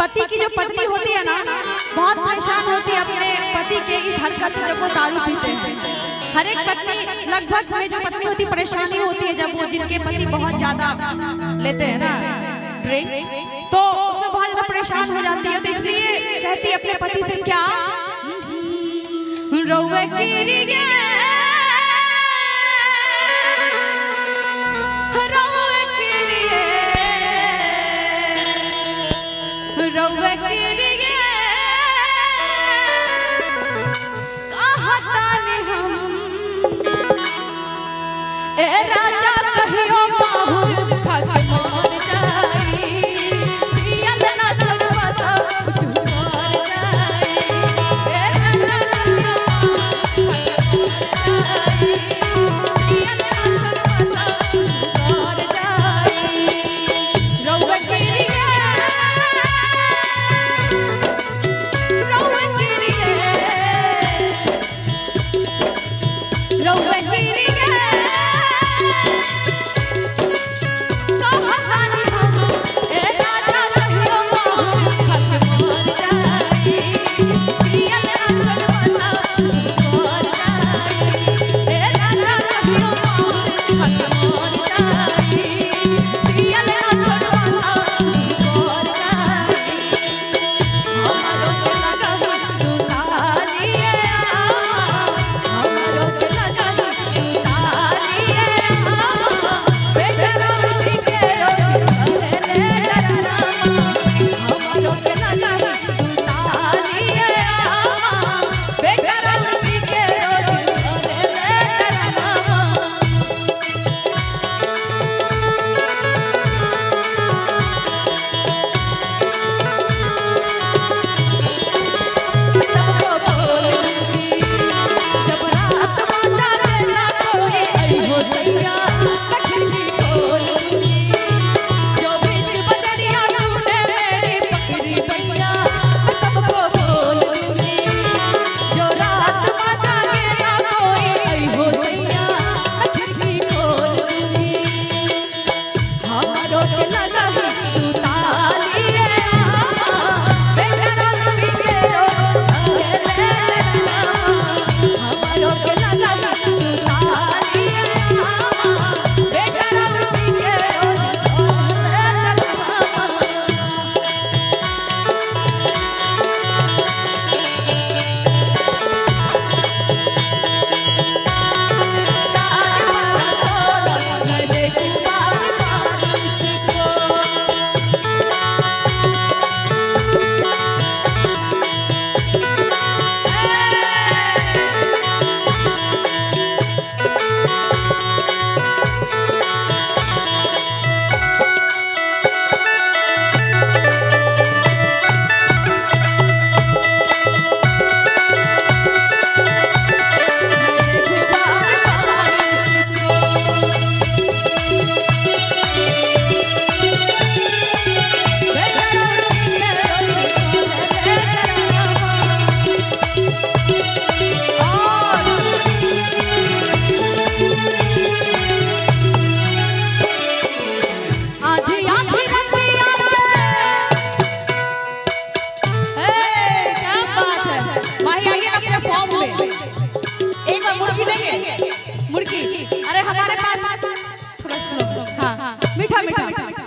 पति की जो पत्नी होती है ना, बहुत परेशान होती है अपने पति के इस हरकत से जब वो दारू पीते हैं। हर एक पत्नी लगभग में जो पत्नी होती परेशानी होती है जब वो जिनके पति बहुत ज्यादा लेते हैं ना ड्रिंक, तो उसमें बहुत ज्यादा परेशान हो जाती है। तो इसलिए कहती है अपने पति से क्या रौवे की राजा कहियो बाहुर खा के मर जाई, पियल ना छोड़वा तो कुछ मर जाई। ए राजा कहियो बाहुर खा के मर जाई, पियल ना छोड़वा तो कुछ मर जाई। रौवे गिरी रौवे गिरी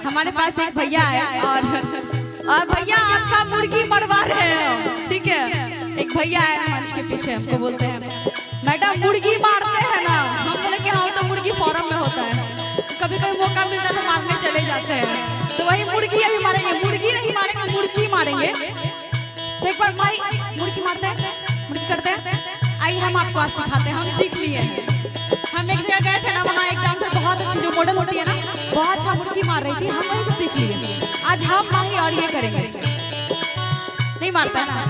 हमारे पास एक भैया है और भैया आपका मुर्गी मरवा रहे हैं, ठीक है। एक भैया है मंच के पीछे, हमको बोलते हैं मैडम मुर्गी मारते हैं ना। हम बोले कि हाँ तो मुर्गी फॉर्म में होता है, कभी कभी मौका मिलता है तो मारने चले जाते हैं। तो वही मुर्गी अभी मारेंगे, मुर्गी नहीं मारेंगे मुर्गी मारेंगे। तो एक बार भाई मुर्गी मारते हैं, मुर्गी करते हैं, आइए हम आपको आज सिखाते हैं। हम सीख लिए हैं, हम एक जगह गए थे ना, वहाँ एक डांसर बहुत अच्छी जो मॉडल होती है ना, बहुत अच्छा मुर्गी मार रही थी, हम वहीं से सीख लिए। आज हम माही और ये करेंगे, नहीं मारता ना।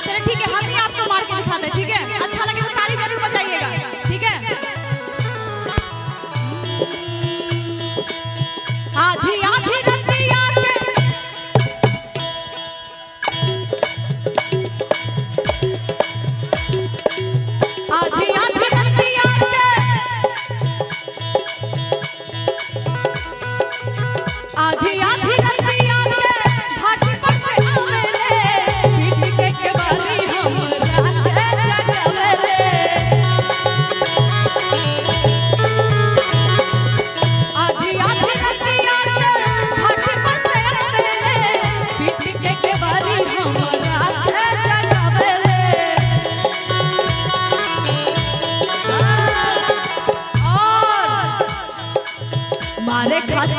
चलो ठीक है, हम ही आपको मार के दिखाते हैं, ठीक है। अच्छा लगे तो ताली जरूर बजाइएगा, ठीक है। आधी आधी रतिया के आधी आधी रतिया के आधी आधी रतिया के भाटी पर से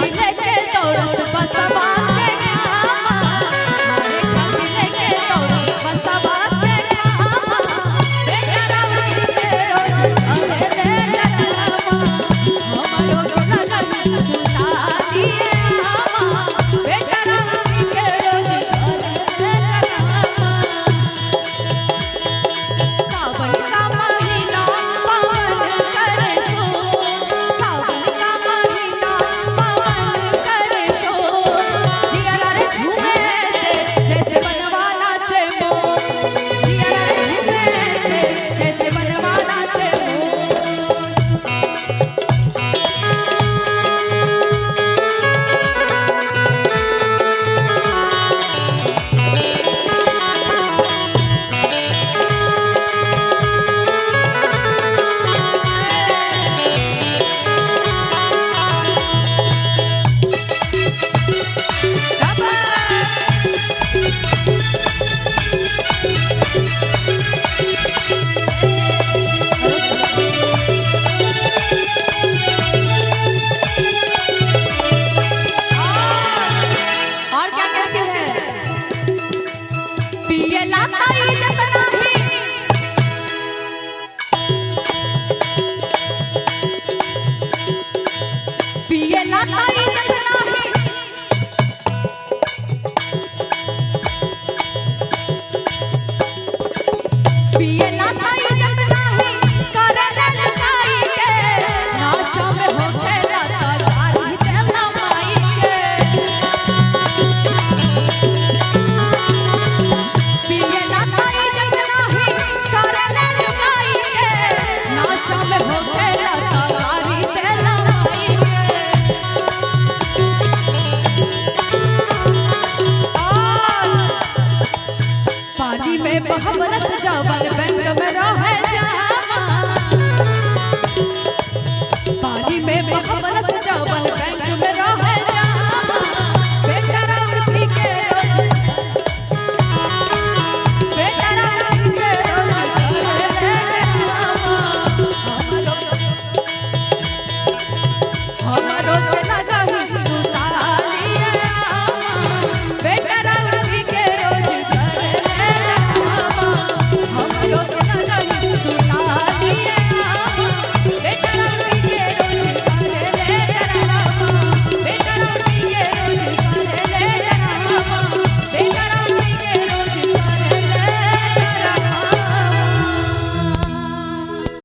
खातिर लेके दौड़त बसवा के नामा, मारे खातिर लेके दौड़त बसवा के नामा, बेचारा उठी के रोज अरे ले डरामा, हमारो के लगन सुता दिए आमा, बेचारा उठी के रोज अरे ले डरामा। सावन का महीना पवन करे शोर, सावन का महीना पवन करे शोर, जिया रे झूमे से जैसे बनवा नाचे मोर, जिया रे झूमे से जैसे बनवा नाचे मोर। और क्या कहते हैं, पिए लाता इज्जत नहीं, पिए लाता इज्जत नहीं,